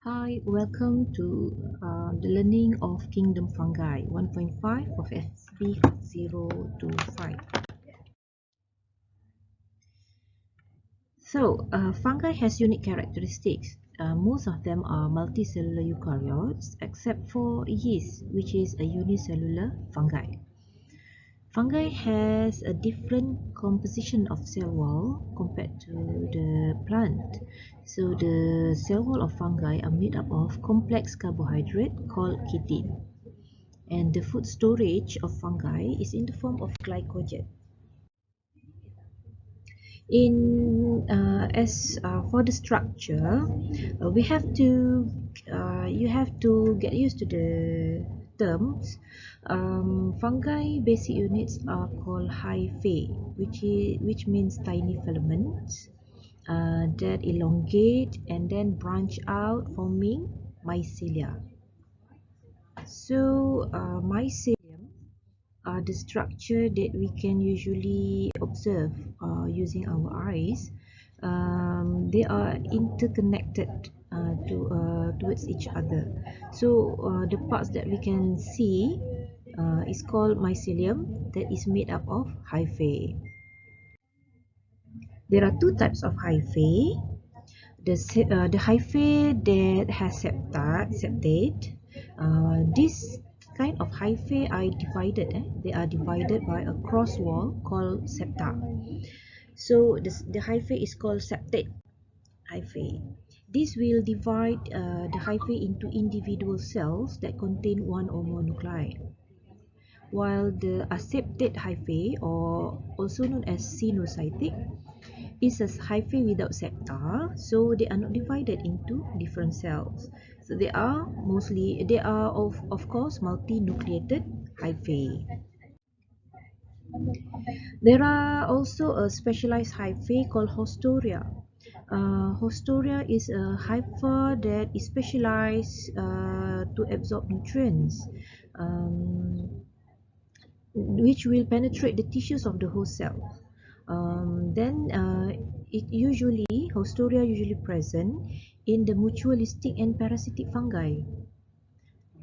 Hi, welcome to the learning of Kingdom Fungi 1.5 of SB 025. Fungi has unique characteristics. Most of them are multicellular eukaryotes except for yeast, which is a unicellular fungi. Fungi has a different composition of cell wall compared to the plant. So the cell wall of fungi are made up of complex carbohydrate called chitin. And the food storage of fungi is in the form of glycogen. As for the structure, we have to you have to get used to the terms. Fungi basic units are called hyphae, which means tiny filaments that elongate and then branch out, forming mycelia. Mycelium are the structure that we can usually observe using our eyes. They are interconnected towards each other. The parts that we can see is called mycelium, that is made up of hyphae. There are two types of hyphae. The hyphae that has septate. This kind of hyphae are divided. They are divided by a cross wall called septa. So the hyphae is called septate hyphae. This will divide the hyphae into individual cells that contain one or more nuclei. While the aseptate hyphae, or also known as sinocytic, is a hyphae without septa, so they are not divided into different cells. So they are of course multinucleated hyphae. There are also a specialized hyphae called Hostoria. Hostoria is a hyphae that is specialized to absorb nutrients, um, which will penetrate the tissues of the host cell. Then Hostoria usually present in the mutualistic and parasitic fungi.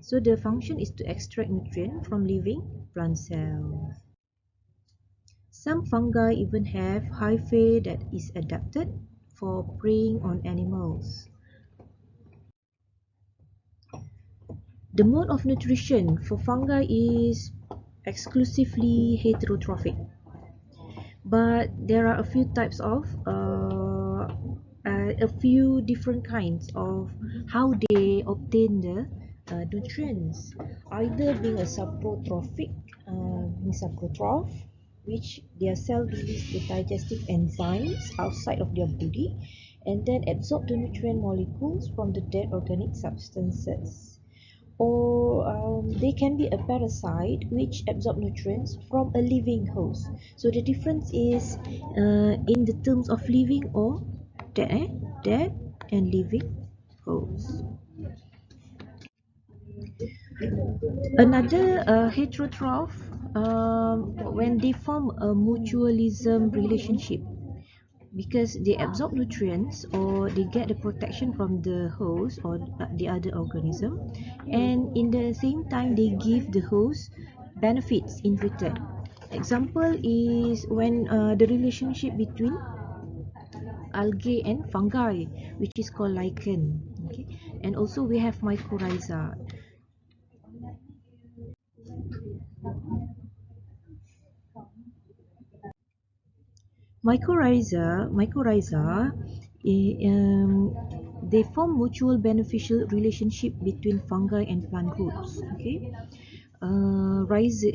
So the function is to extract nutrient from living plant cells. Some fungi even have hyphae that is adapted for preying on animals. The mode of nutrition for fungi is exclusively heterotrophic, but there are a few types of a few different kinds of how they obtain the nutrients, either being a saprotroph, which their cell release the digestive enzymes outside of their body and then absorb the nutrient molecules from the dead organic substances, or they can be a parasite which absorb nutrients from a living host. So the difference is in the terms of living or dead and living host. Another heterotroph, when they form a mutualism relationship, because they absorb nutrients or they get the protection from the host or the other organism, and in the same time they give the host benefits in return. Example is when the relationship between algae and fungi, which is called Lycan. Okay, and also we have mycorrhiza. Mycorrhiza, they form mutual beneficial relationship between fungi and plant groups. Okay, rhiza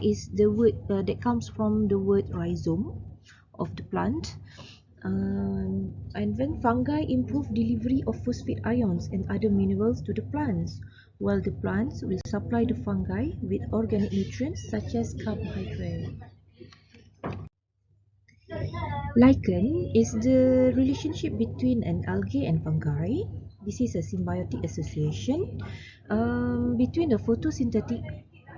is the word that comes from the word rhizome of the plant. And when fungi improve delivery of phosphate ions and other minerals to the plants, while the plants will supply the fungi with organic nutrients such as carbohydrate. Lichen is the relationship between an algae and fungi. This is a symbiotic association between a photosynthetic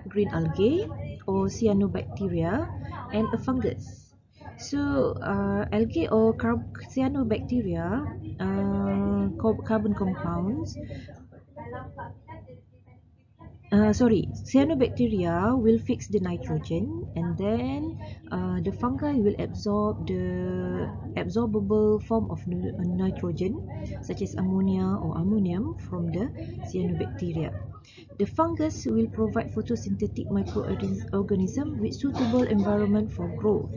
green algae or cyanobacteria and a fungus. Algae or cyanobacteria carbon compounds. Cyanobacteria will fix the nitrogen, and then the fungi will absorb the absorbable form of nitrogen, such as ammonia or ammonium, from the cyanobacteria. The fungus will provide photosynthetic microorganism with suitable environment for growth.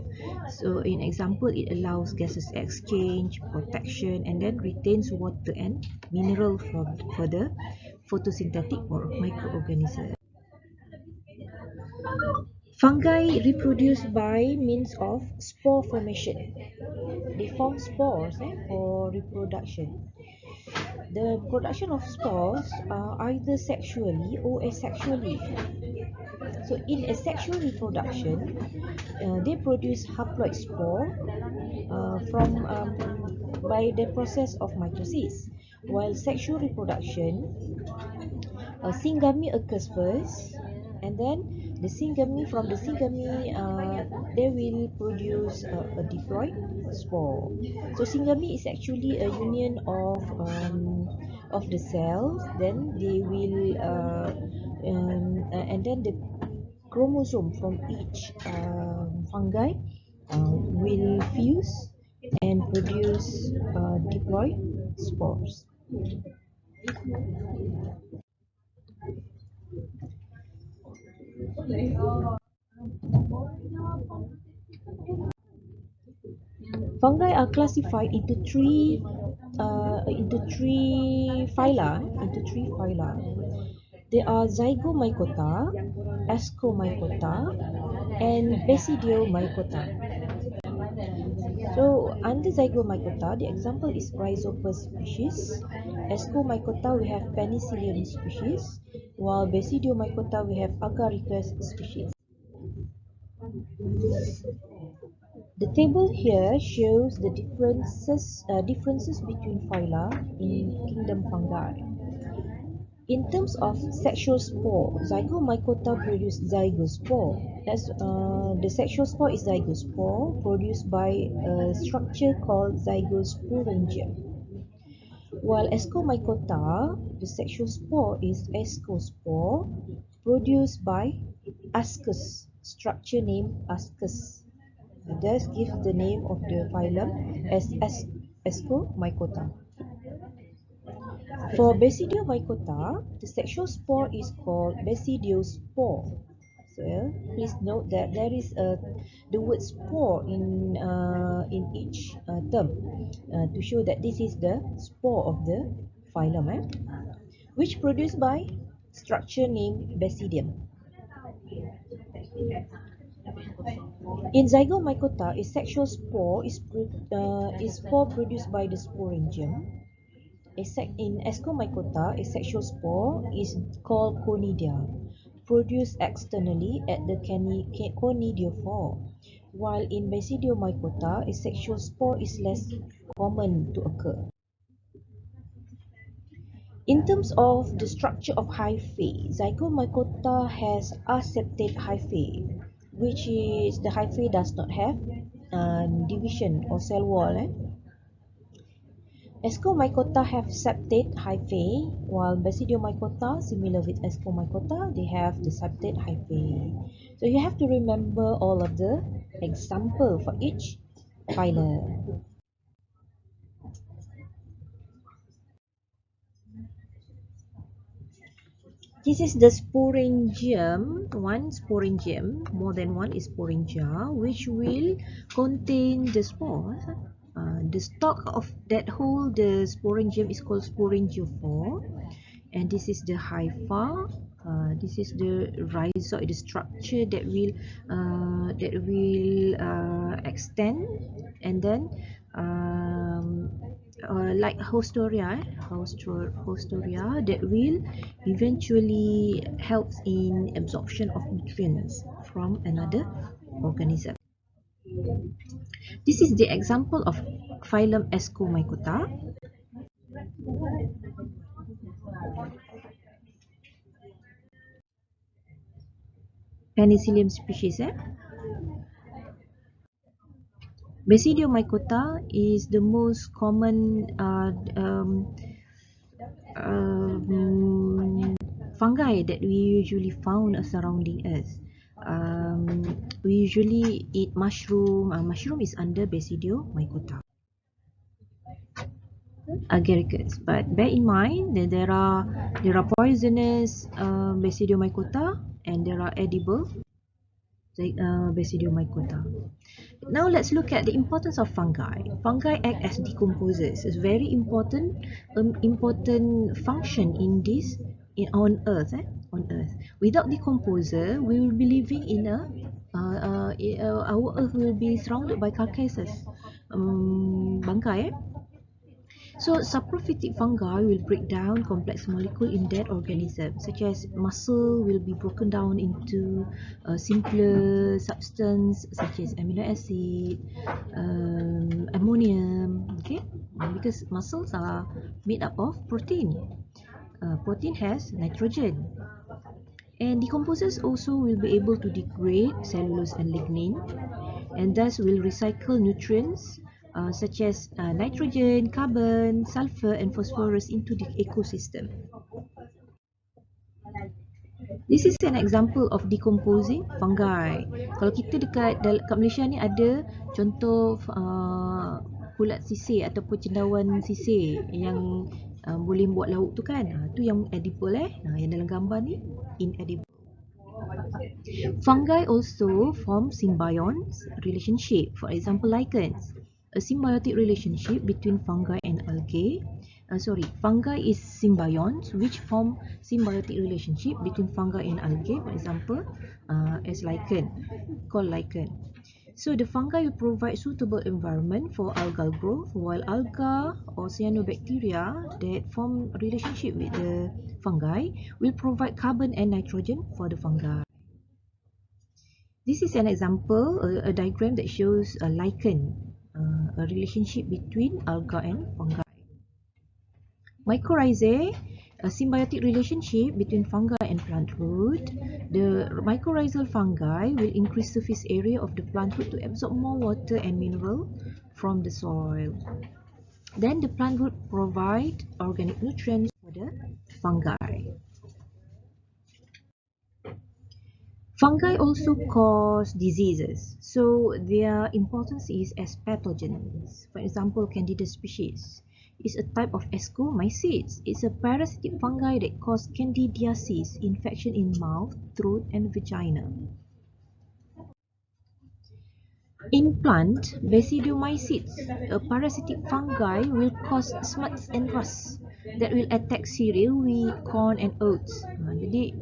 So, in example, it allows gases exchange, protection, and then retains water and mineral for the photosynthetic or microorganism. Fungi reproduce by means of spore formation. They form spores for reproduction. The production of spores are either sexually or asexually. So in asexual reproduction, they produce haploid spore from by the process of mitosis. While sexual reproduction, syngamy occurs first, and then the syngamy from the syngamy they will produce a diploid spore. So syngamy is actually a union of the cells. Then they will and then the chromosome from each fungi will fuse and produce diploid spores. Fungi are classified into three phyla. They are Zygomycota, Ascomycota, and Basidiomycota. So under Zygomycota, the example is Rhizopus species. Ascomycota, we have Penicillium species, while Basidiomycota, we have Agaricus species. The table here shows the differences between phyla in kingdom fungi. In terms of sexual spore, Zygomycota produce zygospore. The sexual spore is zygospore produced by a structure called Spuring Gym. While Ascomycota, the sexual spore is ascospore produced by ascus, structure named ascus. Thus gives the name of the phylum as Ascomycota. For Basidiomycota, the sexual spore is called Basidiospore. So please note that there is the word spore in each term to show that this is the spore of the phylum, which produced by structure named Basidium. In Zygomycota, a sexual spore is spore produced by the Spuring Gym. In Ascomycota, a sexual spore is called conidia, produced externally at the conidiophore, while in Basidiomycota, a sexual spore is less common to occur. In terms of the structure of hyphae, Zygomycota has aseptate hyphae, which is the hyphae does not have division or cell wall. Ascomycota have septate hyphae, while Basidiomycota, similar with Ascomycota, they have the septate hyphae. So you have to remember all of the example for each phylum. This is the sporing gem, one sporing gem, more than one is sporing jar, which will contain the spores. The stalk of that hold the sporing gem is called sporing geophore, and this is the hypha. This is the rhizoid, the structure that will extend, and then like Hostoria that will eventually help in absorption of nutrients from another organism. This is the example of phylum Ascomycota. Penicillium species. Basido mycota is the most common fungi that we usually found surrounding us. We usually eat mushroom. Mushroom is under Basido mycota. Agaricus, but bear in mind that there are poisonous Basido mycota and there are edible Basido mycota. Now let's look at the importance of fungi. Fungi act as decomposers. It's very important function in this on Earth. On Earth, without decomposer, we will be living in a our Earth will be surrounded by carcasses, bangkai. So saprophytic fungi will break down complex molecules in dead organisms, such as muscle will be broken down into simpler substance such as amino acid, ammonium. Okay, because muscles are made up of protein. Protein has nitrogen, and decomposers also will be able to degrade cellulose and lignin, and thus will recycle nutrients such as nitrogen, carbon, sulfur and phosphorus into the ecosystem. This is an example of decomposing fungi. Kalau kita dekat Malaysia ni ada contoh kulat sisir ataupun cendawan sisir yang boleh buat lauk tu kan. Tu yang edible yang dalam gambar ni inedible. Fungi also form symbionts relationship, for example lichens. A symbiotic relationship between fungi and algae. Fungi is symbionts which form symbiotic relationship between fungi and algae, for example as lichen, called lichen. So the fungi will provide suitable environment for algal growth, while alga or cyanobacteria that form relationship with the fungi will provide carbon and nitrogen for the fungi. This is an example, a diagram that shows a lichen, a relationship between alga and fungi. Mycorrhizae, a symbiotic relationship between fungi and plant root. The mycorrhizal fungi will increase surface area of the plant root to absorb more water and mineral from the soil. Then the plant root provide organic nutrients for the fungi. Fungi also cause diseases, so their importance is as pathogens. For example, Candida species is a type of ascomycetes. It's a parasitic fungi that cause candidiasis, infection in mouth, throat and vagina. In plant, Basidomycetes, a parasitic fungi, will cause smuts and rust that will attack cereal, wheat, corn and oats. Jadi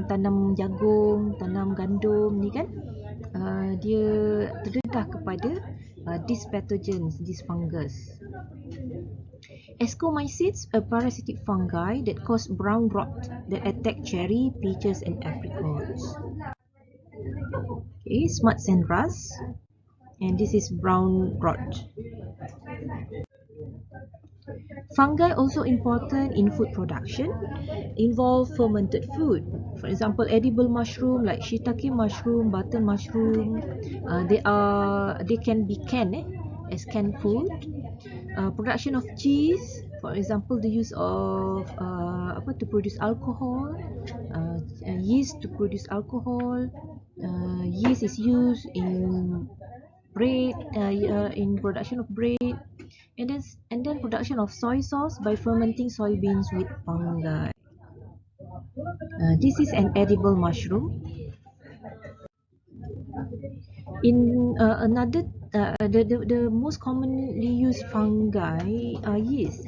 tanam jagung, tanam gandum ni kan, dia terdedah kepada these pathogens, these fungus. Ascomycetes, a parasitic fungi that cause brown rot that attack cherry, peaches and apricots. Okay, smuts and rust. And this is brown rot. Fungi also important in food production, involve fermented food. For example, edible mushroom like shiitake mushroom, button mushroom, they can be canned as canned food. Production of cheese, for example, the use of to produce alcohol, yeast to produce alcohol. Yeast is used in bread, in production of bread, and then production of soy sauce by fermenting soybeans with fungi. This is an edible mushroom. In the most commonly used fungi are yeast.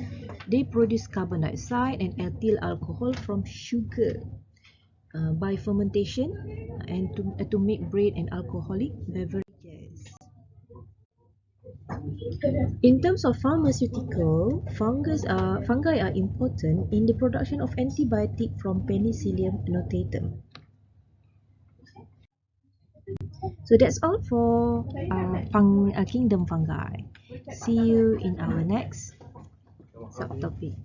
They produce carbon dioxide and ethyl alcohol from sugar by fermentation and to make bread and alcoholic beverages. In terms of pharmaceutical, fungi are important in the production of antibiotic from Penicillium notatum. So that's all for kingdom fungi. See you in our next subtopic.